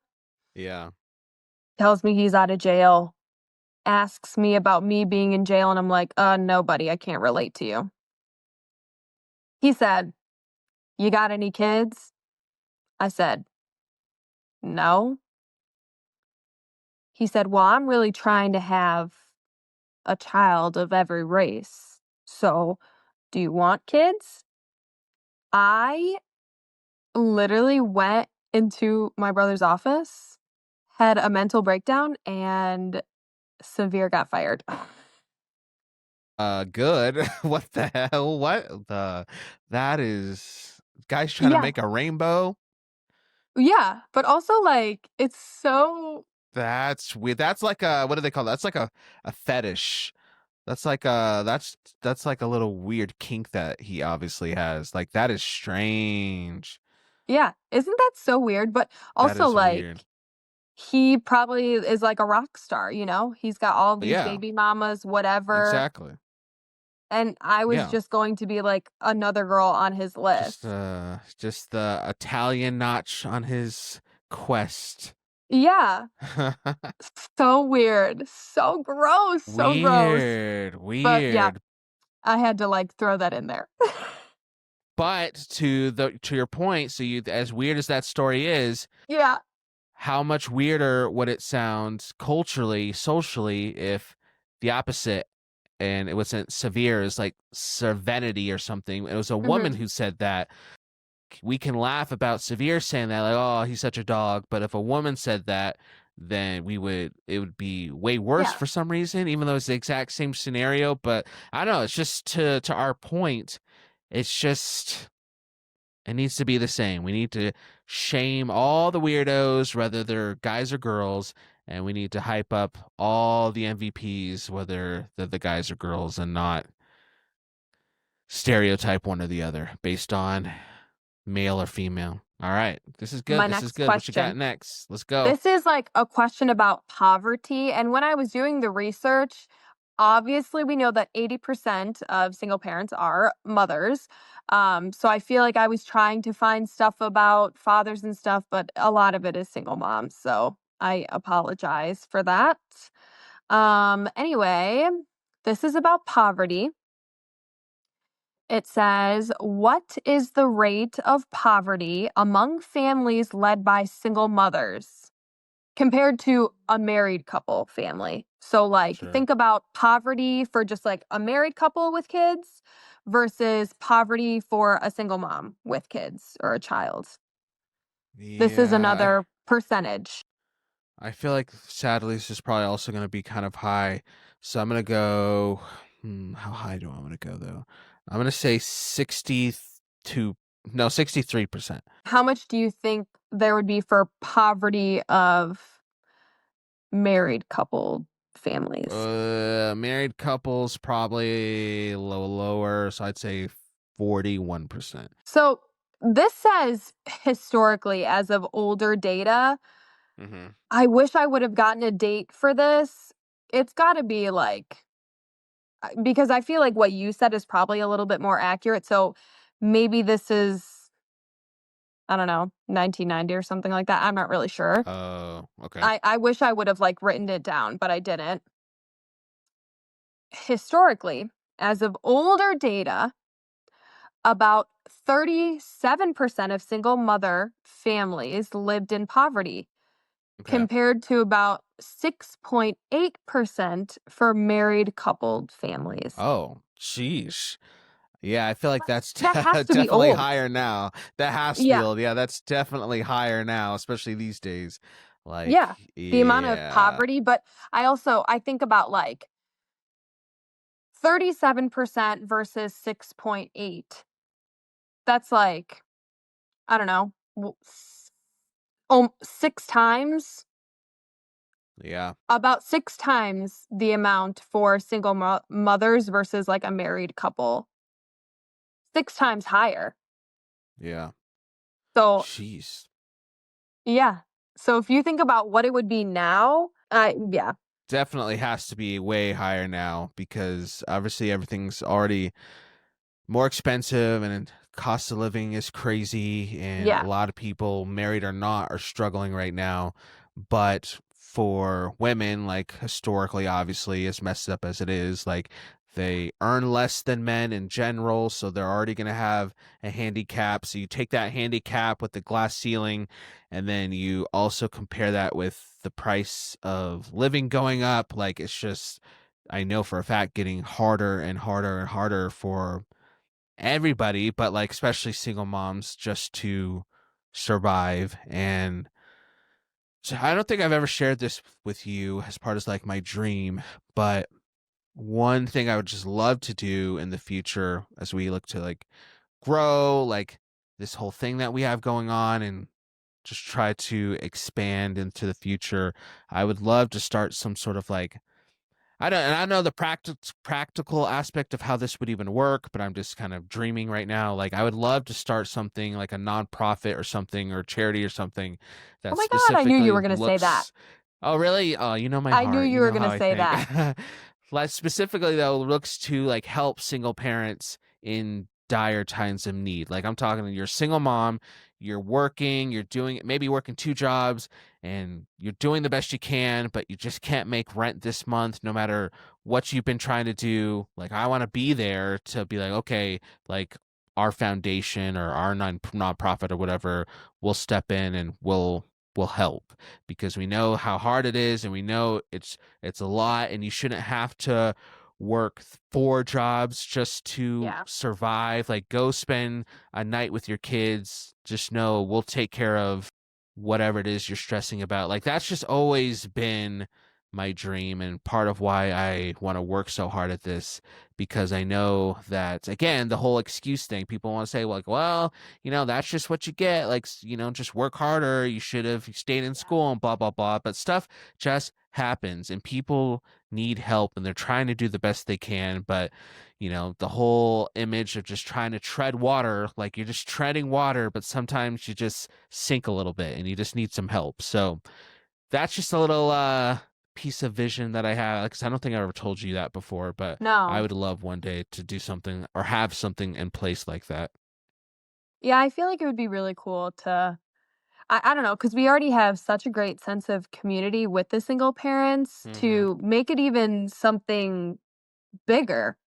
Yeah. Tells me he's out of jail, asks me about me being in jail, and I'm like, no, buddy, I can't relate to you." He said, "You got any kids?" I said, "No." He said, "Well, I'm really trying to have a child of every race. So, do you want kids?" I literally went into my brother's office, had a mental breakdown, and Severe got fired. Good. What the hell? What the that is guys trying to Yeah. make a rainbow? Yeah, but also, like, it's so That's weird. That's like a what do they call that? That's like a fetish. That's like a little weird kink that he obviously has. Like that is strange. yeah, isn't that so weird? But That also, is like, weird. he probably is like a rock star, you know? He's got all these Yeah, baby mamas, whatever. exactly. and I was Yeah. just going to be like another girl on his list. Just the Italian notch on his quest. Yeah. So weird. So gross. So gross. Weird, But yeah, weird. I had to like throw that in there. But to your point, so you, as weird as that story is, Yeah. how much weirder would it sound culturally, socially, if the opposite, and it wasn't severe, is like serenity or something. It was a woman Hmm. who said that. We can laugh about Severe saying that, like, oh, he's such a dog. But if a woman said that, then it would be way worse Yeah. for some reason, even though it's the exact same scenario. But I don't know, it's just to our point, it's just, it needs to be the same. We need to shame all the weirdos, whether they're guys or girls, and we need to hype up all the MVPs, whether they're the guys or girls, and not stereotype one or the other based on male or female. All right. This is good. My This is next good. What you got question. next? Let's go. This is like a question about poverty. And when I was doing the research, obviously we know that 80% of single parents are mothers. So I feel like I was trying to find stuff about fathers and stuff, but a lot of it is single moms. So I apologize for that. Anyway, this is about poverty. It says, what is the rate of poverty among families led by single mothers compared to a married couple family? So, like, Sure. think about poverty for just like a married couple with kids versus poverty for a single mom with kids or a child. This is Yeah. another percentage. I feel like sadly this is probably also going to be kind of high. So I'm going to go. How high do I want to go though? I'm going to say 62. No, 63%. How much do you think there would be for poverty of married couple families? Married couples probably lower. So I'd say 41%. So this says historically, as of older data, Mm-hmm. I wish I would have gotten a date for this. It's got to be like, because I feel like what you said is probably a little bit more accurate. So maybe this is, I don't know, 1990 or something like that. I'm not really sure. Oh, okay. I wish I would have like written it down, but I didn't. Historically, as of older data, about 37% of single mother families lived in poverty, Okay. compared to about 6.8% for married coupled families. Oh, sheesh. Yeah, I feel like that's That has to be definitely old. higher now. That has to be Yeah. old. Yeah, that's definitely higher now, especially these days. Like, Yeah. The amount of yeah, poverty, but I think about like 37% versus 6.8. That's like, I don't know, 6 times, yeah, about 6 times the amount for single mothers versus like a married couple. 6 times higher. yeah. So, Jeez. yeah. So if you think about what it would be now, yeah. Definitely has to be way higher now because obviously everything's already more expensive and cost of living is crazy, and a Yeah. lot of people, married or not, are struggling right now. But for women, like historically, obviously, as messed up as it is, like they earn less than men in general, so they're already going to have a handicap. So you take that handicap with the glass ceiling, and then you also compare that with the price of living going up. Like it's just, I know for a fact, getting harder and harder and harder for everybody, but like especially single moms, just to survive. And so I don't think I've ever shared this with you as part of like my dream, but one thing I would just love to do in the future as we look to like grow like this whole thing that we have going on and just try to expand into the future. I would love to start some sort of like, I know the practical aspect of how this would even work, but I'm just kind of dreaming right now. Like I would love to start something like a nonprofit or something, or charity or something Oh that my God, I knew you specifically were going to say that. looks. Oh, really? Oh, you know my I knew heart. you You were know going how to I say think. that. like specifically though, looks to like help single parents in dire times of need. Like I'm talking to you're a single mom, you're working, you're doing maybe working two jobs and you're doing the best you can, but you just can't make rent this month no matter what you've been trying to do. Like I want to be there to be like, okay, like our foundation or our nonprofit or whatever will step in and will help because we know how hard it is and we know it's a lot and you shouldn't have to work four jobs just to Yeah. survive. Like go spend a night with your kids. Just know we'll take care of whatever it is you're stressing about. Like that's just always been my dream and part of why I want to work so hard at this because I know that again the whole excuse thing people want to say like well that's just what you get like just work harder you should have stayed in school and blah blah blah but stuff just happens and people need help and they're trying to do the best they can but the whole image of just trying to tread water like you're just treading water but sometimes you just sink a little bit and you just need some help so that's just a little piece of vision that I have because I don't think I ever told you that before but I No. would love one day to do something or have something in place like that. Yeah, I feel like it would be really cool to I don't know, because we already have such a great sense of community with the single parents Mm-hmm. to make it even something bigger.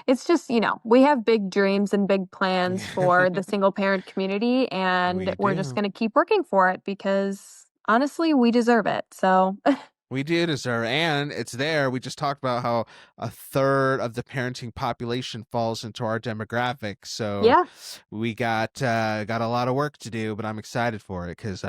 It's just, we have big dreams and big plans for the single parent community, and We we're just do. gonna keep working for it because honestly, we deserve it. So, We do deserve, and it's there. We just talked about how a third of the parenting population falls into our demographic. So yeah, we got a lot of work to do, but I'm excited for it because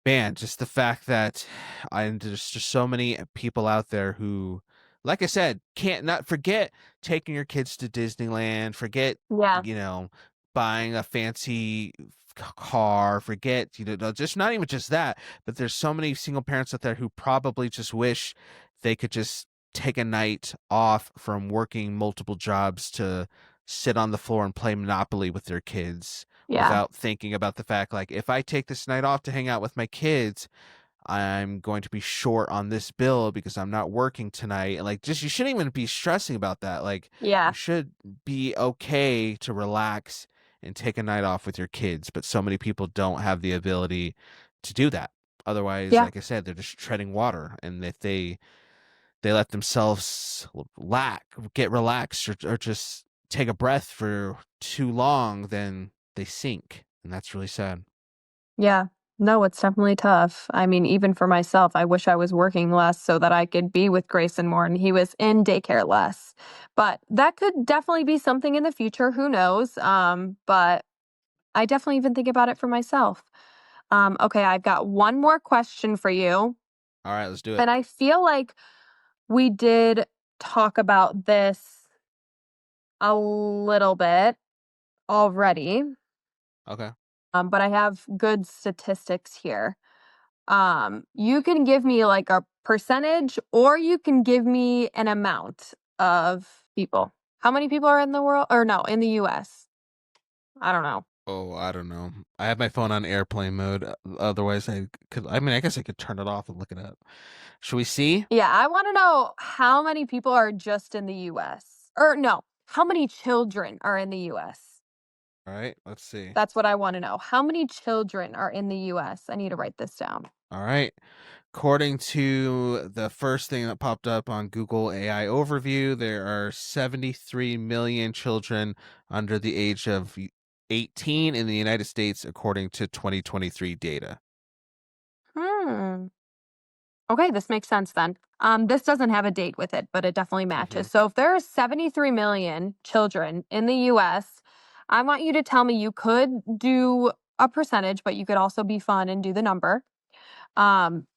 man, just the fact that there's just so many people out there who, like I said, can't not forget taking your kids to Disneyland, forget, yeah, you know, buying a fancy car, forget, just not even just that, but there's so many single parents out there who probably just wish they could just take a night off from working multiple jobs to sit on the floor and play Monopoly with their kids yeah, without thinking about the fact like if I take this night off to hang out with my kids, I'm going to be short on this bill because I'm not working tonight. And like just you shouldn't even be stressing about that. Like you yeah, should be okay to relax and take a night off with your kids, but so many people don't have the ability to do that. Otherwise, yeah, like I said, they're just treading water and if they let themselves get relaxed or just take a breath for too long, then they sink. And that's really sad. yeah. No, it's definitely tough. I mean, even for myself, I wish I was working less so that I could be with Grayson more and he was in daycare less. But that could definitely be something in the future. Who knows? But I definitely even think about it for myself. Okay, I've got one more question for you. All right, let's do it. And I feel like we did talk about this a little bit already, Okay. but I have good statistics here. You can give me like a percentage or you can give me an amount of people. How many people are in the world? Or no, in the US? I don't know. Oh, I don't know. I have my phone on airplane mode. Otherwise, I mean, I guess I could turn it off and look it up. Should we see? Yeah, I want to know how many people are just in the US. Or no, how many children are in the US? All right, let's see. That's what I want to know. How many children are in the US? I need to write this down. All right. According to the first thing that popped up on Google AI overview, there are 73 million children under the age of 18 in the United States, according to 2023 data. Hmm. Okay, this makes sense then. This doesn't have a date with it, but it definitely Hmm. matches. So if there are 73 million children in the US, I want you to tell me you could do a percentage, but you could also be fun and do the number. Um,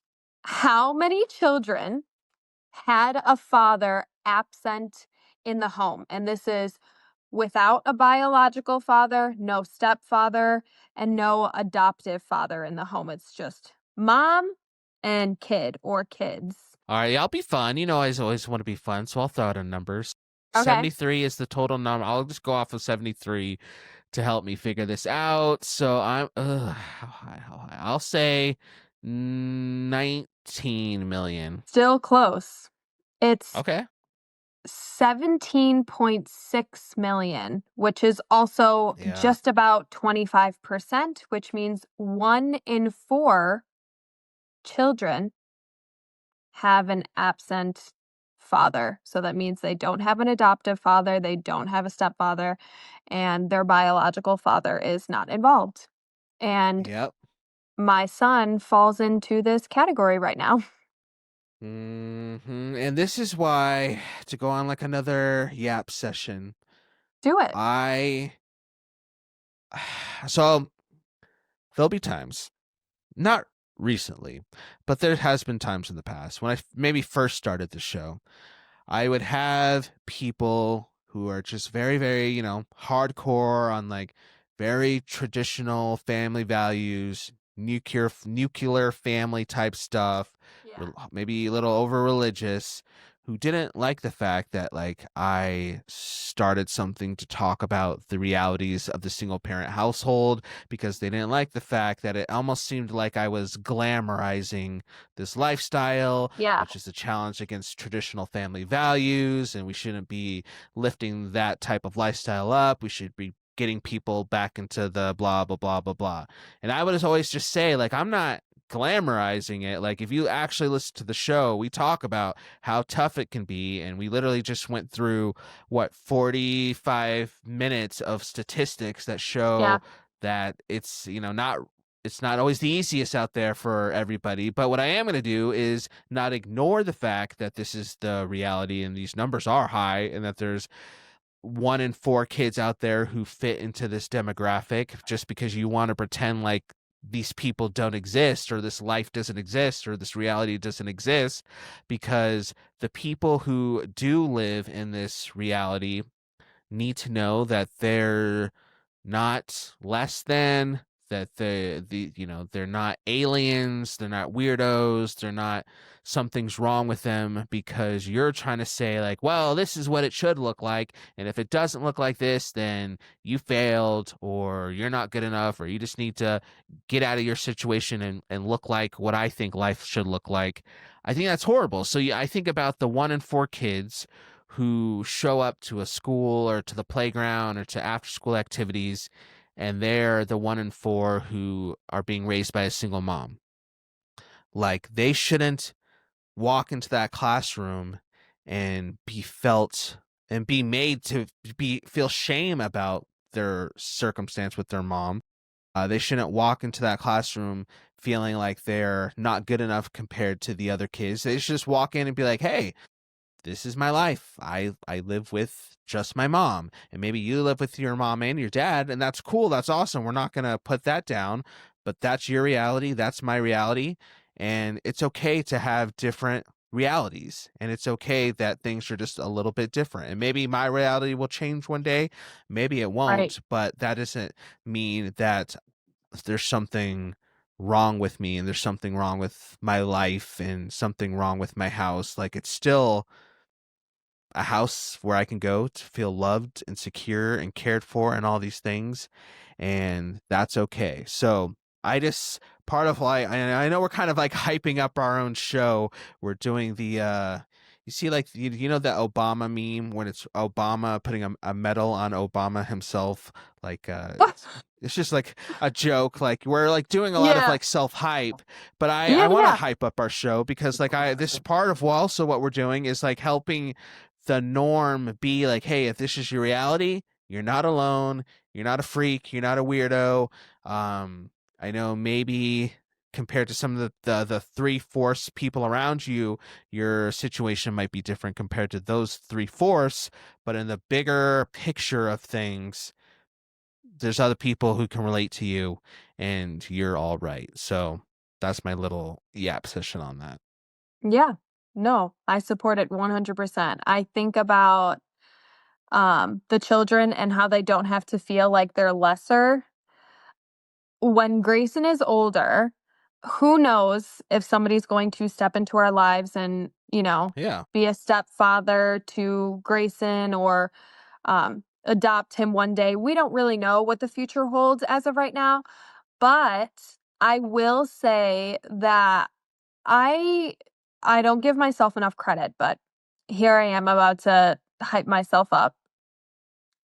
how many children had a father absent in the home? And this is without a biological father, no stepfather, and no adoptive father in the home. It's just mom and kid or kids. All right, I'll be fun. I always want to be fun, so I'll throw out a numbers. Okay. 73 is the total number. I'll just go off of 73 to help me figure this out. So how high, how high? I'll say 19 million. Still close. It's Okay. 17.6 million, which is also Yeah. just about 25%, which means 1 in 4 children have an absent father. So that means they don't have an adoptive father, they don't have a stepfather, and their biological father is not involved. And Yep. my son falls into this category right now. And this is why, to go on like another yap session, Do it. I so there'll be times, not recently, but there has been times in the past when I maybe first started the show. I would have people who are just very, very, hardcore on like very traditional family values, nuclear family type stuff, Yeah. maybe a little over religious, who didn't like the fact that like I started something to talk about the realities of the single parent household, because they didn't like the fact that it almost seemed like I was glamorizing this lifestyle, Yeah. which is a challenge against traditional family values, and we shouldn't be lifting that type of lifestyle up. We should be getting people back into the blah blah blah blah blah. And I would always just say, like, I'm not glamorizing it. Like, if you actually listen to the show, we talk about how tough it can be, and we literally just went through what 45 minutes of statistics that Yeah. show that it's not always the easiest out there for everybody. But what I am going to do is not ignore the fact that this is the reality and these numbers are high, and that there's 1 in 4 kids out there who fit into this demographic, just because you want to pretend like these people don't exist, or this life doesn't exist, or this reality doesn't exist, because the people who do live in this reality need to know that they're not less than, that they're not aliens, they're not weirdos, they're not, something's wrong with them because you're trying to say like, well, this is what it should look like, and if it doesn't look like this, then you failed, or you're not good enough, or you just need to get out of your situation and look like what I think life should look like. I think that's horrible. So yeah, I think about the 1 in 4 kids who show up to a school or to the playground or to after school activities, and they're the 1 in 4 who are being raised by a single mom. Like, they shouldn't walk into that classroom and be felt and be made to be feel shame about their circumstance with their mom. They shouldn't walk into that classroom feeling like they're not good enough compared to the other kids. They should just walk in and be like, hey, this is my life. I live with just my mom, and maybe you live with your mom and your dad, and that's cool. That's awesome. We're not going to put that down, but that's your reality. That's my reality. And it's okay to have different realities, and it's okay that things are just a little bit different. And maybe my reality will change one day, maybe it Right. won't, but that doesn't mean that there's something wrong with me, and there's something wrong with my life, and something wrong with my house. Like, it's still a house where I can go to feel loved and secure and cared for and all these things. And that's okay. So I just, part of why I know we're kind of like hyping up our own show. We're doing you see, like, you know, the Obama meme when it's Obama putting a medal on Obama himself, like it's just like a joke. Like, we're like doing a lot of Yeah. like self hype, but I Yeah. want to Yeah. hype up our show, because like this part of also what we're doing is like helping the norm be like, hey, if this is your reality, you're not alone. You're not a freak. You're not a weirdo. I know maybe compared to some of the 3/4 people around you, your situation might be different compared to those 3/4, but in the bigger picture of things, there's other people who can relate to you, and you're all right. So that's my little yap session on that. Yeah. No, I support it 100%. I think about the children and how they don't have to feel like they're lesser. When Grayson is older, who knows if somebody's going to step into our lives and, Yeah. be a stepfather to Grayson, or adopt him one day. We don't really know what the future holds as of right now, but I will say that I I don't give myself enough credit, but here I am about to hype myself up.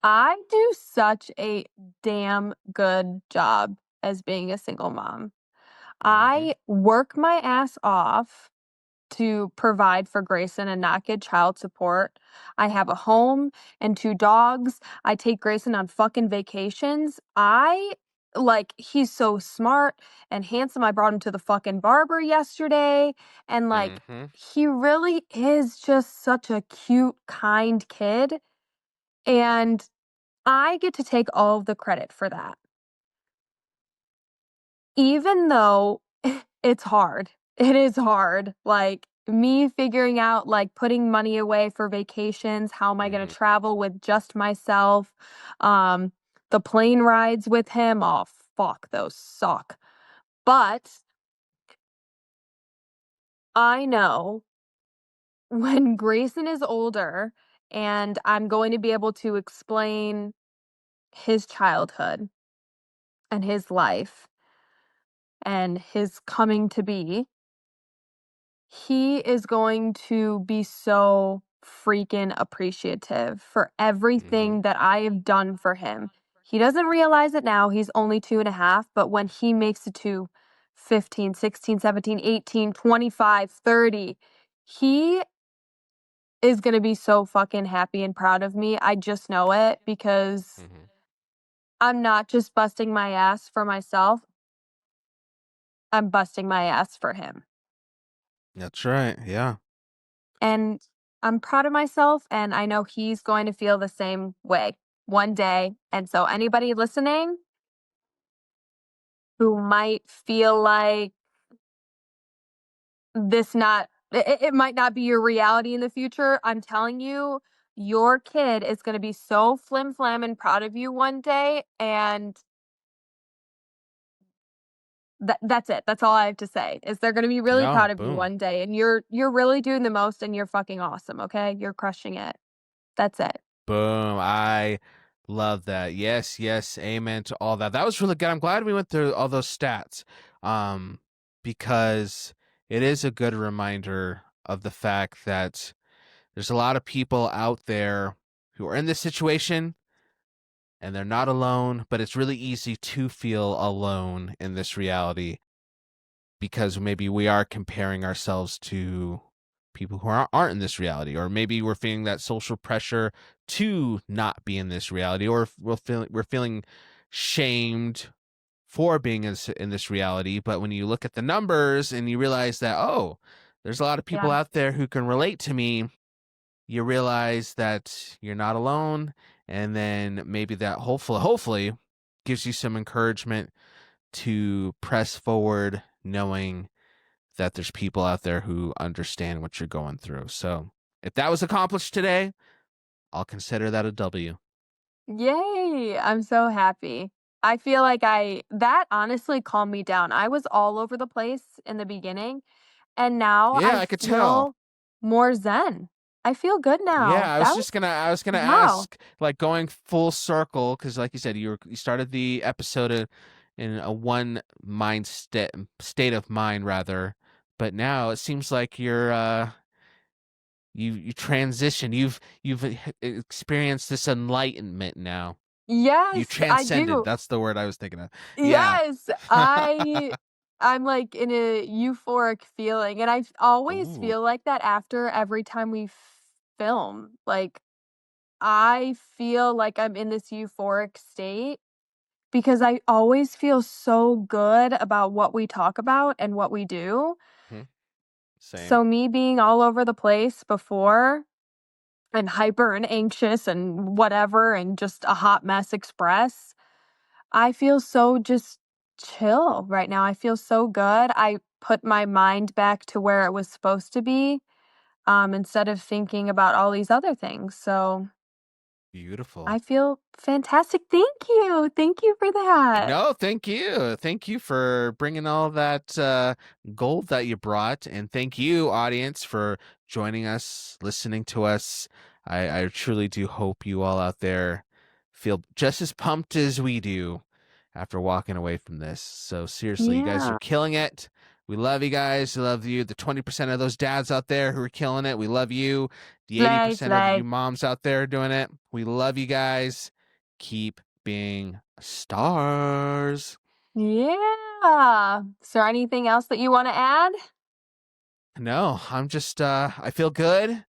I do such a damn good job as being a single mom. Mm-hmm. I work my ass off to provide for Grayson and not get child support. I have a home and 2 dogs. I take Grayson on fucking vacations. He's so smart and handsome. I brought him to the fucking barber yesterday, and, like, Mm-hmm. he really is just such a cute, kind kid, and I get to take all of the credit for that. Even though it's hard. It is hard. Like, me figuring out, like, putting money away for vacations, how am I gonna Mm-hmm. travel with just myself, um, the plane rides with him, oh, fuck, those suck. But I know when Grayson is older and I'm going to be able to explain his childhood and his life and his coming to be, he is going to be so freaking appreciative for Mm-hmm. everything that I have done for him. He doesn't realize it now. He's only 2.5, but when he makes it to 15, 16, 17, 18, 25, 30, he is going to be so fucking happy and proud of me. I just know it because Mm-hmm. I'm not just busting my ass for myself, I'm busting my ass for him. That's right. Yeah. And I'm proud of myself, and I know he's going to feel the same way one day. And so, anybody listening who might feel like it might not be your reality in the future, I'm telling you, your kid is going to be so flim flam and proud of you one day. And that's it. That's all I have to say. Is they're going to be really No. proud of you Boom. one day, and you're really doing the most, and you're fucking awesome. Okay, you're crushing it. That's it. Boom. I love that. Yes, yes. Amen to all that. That was really good. I'm glad we went through all those stats. Um, because it is a good reminder of the fact that there's a lot of people out there who are in this situation and they're not alone, but it's really easy to feel alone in this reality because maybe we are comparing ourselves to people who aren't in this reality, or maybe we're feeling that social pressure to not be in this reality, or we're feeling shamed for being in this reality. But when you look at the numbers and you realize that, oh, there's a lot of people Yeah. out there who can relate to me, you realize that you're not alone, and then maybe that hopefully gives you some encouragement to press forward, knowing that there's people out there who understand what you're going through. So if that was accomplished today, I'll consider that a W. Yay! I'm so happy. I feel like that honestly calmed me down. I was all over the place in the beginning, and now Yeah, I I could tell. feel more zen. I feel good now. Yeah, I was gonna Wow. ask, like, going full circle, because like you said, you started the episode in a one state of mind rather, but now it seems like you transition. You've experienced this enlightenment now. You Yes, I transcended. do. That's the word I was thinking of. Yeah. Yes, I'm, like, in a euphoric feeling, and always Ooh. feel like that after every time we film. Like, I feel like I'm in this euphoric state because I always feel so good about what we talk about and what we do. Mhm. Same. So me being all over the place before and hyper and anxious and whatever and just a hot mess express, I feel so just chill right now. I feel so good. I put my mind back to where it was supposed to be, instead of thinking about all these other things. So I Beautiful. feel fantastic. Thank you. Thank you for that. No, thank you. Thank you for bringing all that gold that you brought. And thank you, audience, for joining us, listening to us. I truly do hope you all out there feel just as pumped as we do after walking away from this. So, seriously, you guys are Yeah. killing it. We love you guys. We love you. The 20% of those dads out there who are killing it. We love you. The Slay, 80% of slay. you moms out there doing it. We love you guys. Keep being stars. Yeah. Is there anything else that you want to add? No, I'm just I feel good.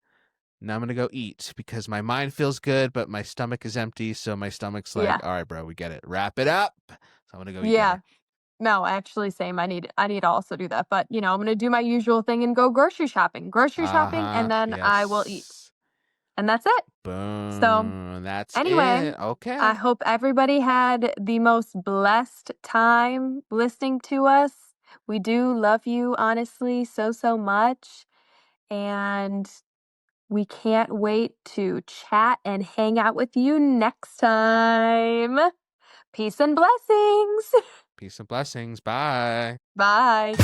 Now I'm gonna go eat because my mind feels good, but my stomach is empty. So my stomach's like, Yeah. all right, bro, we get it. Wrap it up. So I'm gonna go eat Yeah. dinner. No, actually same. I need to also do that. But I'm gonna do my usual thing and go grocery shopping. Grocery shopping, and then I will eat. Yes. And that's it. So Boom. That's anyway, it. Okay. I hope everybody had the most blessed time listening to us. We do love you, honestly, so, so much. And we can't wait to chat and hang out with you next time. Peace and blessings. Peace and blessings. Bye. Bye.